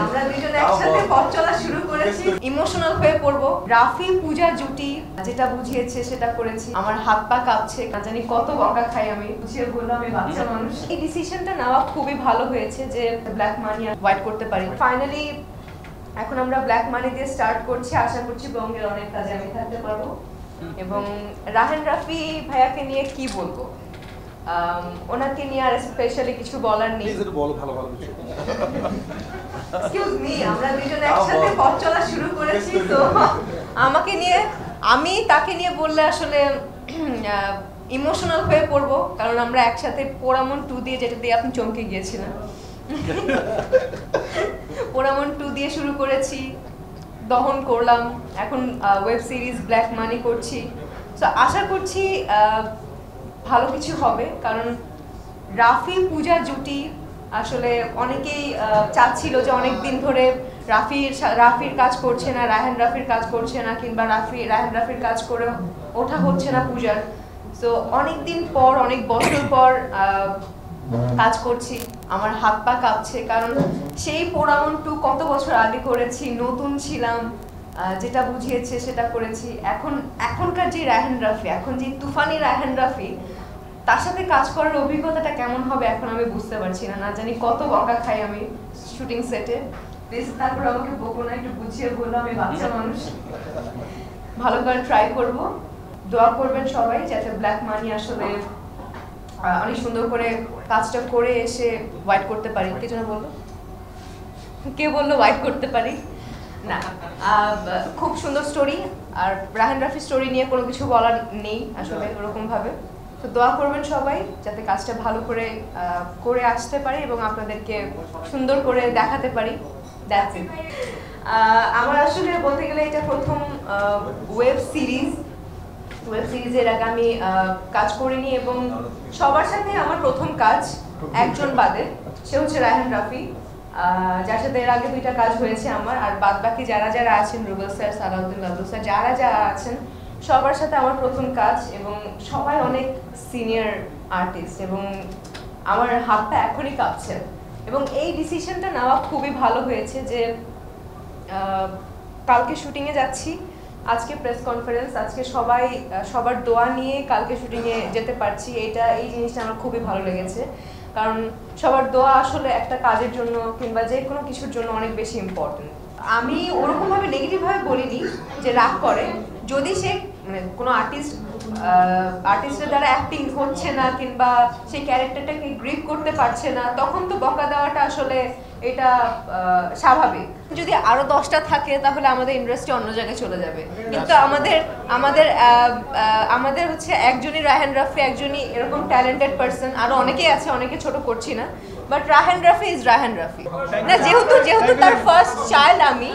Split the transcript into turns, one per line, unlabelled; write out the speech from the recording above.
আমরা দুজন একসাথে পথ চলা শুরু করেছি, ইমোশনাল হয়ে পড়বো। রাফি পূজা জুটি যেটা বুঝিয়েছে সেটা করেছি। আমার হাত পা কাঁপছে, না জানি কত বকা খাই আমি। বুঝিয়ে বললাম আমি বাচ্চা মানুষ। এই ডিসিশনটা নেওয়া খুবই ভালো হয়েছে যে ব্ল্যাক মানি অ্যাভয়েড করতে পারি। ফাইনালি এখন আমরা ব্ল্যাক মানি দিয়ে স্টার্ট করছি। আশা করছি বঙ্গের অনেক কাজে আমি থাকতে পারবো। এবং রাহেন রাফি ভাইয়াকে নিয়ে কি বলবো, ওনাকে নিয়ে আর স্পেশালি কিছু বলার নেই। এক্সকিউজ মি, আমরা দুজন একসাথে পথ চলা শুরু করেছি, তো আমাকে নিয়ে তাকে নিয়ে বললে আসলে ইমোশনাল হয়ে পড়বো, কারণ আমরা একসাথে পোড়ামন 2 দিয়ে, যেটা দিয়ে আপনি চমকে গিয়েছিলেন, পোড়ামন 2 দিয়ে শুরু করেছি, দহন করলাম, এখন ওয়েব সিরিজ ব্ল্যাক মানি করছি। তো আশা করছি ভালো কিছু হবে, কারণ রাফি পূজা জুটি আসলে অনেকেই চাচ্ছিল যে অনেক দিন ধরে রাফির কাজ করছে না, রাহেন রাফির কাজ করছে না, কিংবা রাহেন রাফির কাজ করে ওঠা হচ্ছে না পূজার। তো অনেক দিন পর, অনেক বছর পর কাজ করছি। আমার হাত পা কাঁপছে, কারণ সেই পোড়ামন 2 কত বছর আগে করেছি, নতুন ছিলাম, যেটা বুঝিয়েছে সেটা করেছি। এখনকার যে রাহেন রাফি, এখন যে তুফানি রাহেন রাফি, তার সাথে কাজ করার অভিজ্ঞতাটা কেমন হবে এখন আমি বুঝতে পারছি না। না জানি কত বকা খাই আমি শুটিং সেটে। প্লিজ তারপর আমাকে বকো না, একটু বুঝিয়ে বললো আমি বাচ্চা মানুষ। ভালো করে ট্রাই করব। দোয়া করবেন সবাই যাতে ব্ল্যাক মানি আসলে অনেক সুন্দর করে কাজটা করে এসে হোয়াইট করতে পারি। কে যেন বললো, কে বললো হোয়াইট করতে পারি না। খুব সুন্দর স্টোরি, আর রাহেন রাফি স্টোরি নিয়ে কোনো কিছু বলার নেই আসলে ওরকম ভাবে। তো দোয়া করবেন সবাই যাতে কাজটা ভালো করে করে আসতে পারি এবং আপনাদেরকে সুন্দর করে দেখাতে পারি। That's it. আমার আসলে বলতে গেলে এটা প্রথম ওয়েব সিরিজের আগে আমি কাজ করিনি, এবং সবার সাথে আমার প্রথম কাজ, একজন বাদে, সে হচ্ছে রাহেন রাফি, যার সাথে এর আগে 2টা কাজ হয়েছে আমার। আর বাদ বাকি যারা যারা আছেন, রুবেল স্যার, সালাউদ্দিন লাদু স্যার, যারা যারা আছেন সবার সাথে আমার প্রথম কাজ, এবং সবাই অনেক সিনিয়র আর্টিস্ট, এবং আমার হাতটা এখনই কাঁপছে। এবং এই ডিসিশনটা নেওয়া খুবই ভালো হয়েছে যে কালকে শুটিংয়ে যাচ্ছি, আজকে প্রেস কনফারেন্স, আজকে সবার দোয়া নিয়ে কালকে শুটিংয়ে যেতে পারছি। এই জিনিসটা আমার খুবই ভালো লেগেছে, কারণ সবার দোয়া আসলে একটা কাজের জন্য কিংবা যে কোনো কিছুর জন্য অনেক বেশি ইম্পর্টেন্ট। আমি ওরকমভাবে নেগেটিভভাবে বলিনি যে রাগ করে, যদি সে মানে কোনো আর্টিস্টের দ্বারা অ্যাক্টিং হচ্ছে না কিংবা সেই ক্যারেক্টারটাকে গ্রিপ করতে পারছে না, তখন তো বকা দেওয়াটা আসলে এটা স্বাভাবিক। যদি আরো 10টা থাকে তাহলে আমাদের ইন্ডাস্ট্রি অন্য জায়গায় চলে যাবে, কিন্তু আমাদের হচ্ছে একজনই রাহেন রাফি, একজনই এরকম ট্যালেন্টেড পারসন, আরো অনেকেই আছে, অনেকে ছোট করছি না, বাট রাহেন রাফি ইজ রাহেন রাফি না, যেহেতু তার ফার্স্ট চাইল্ড আমি।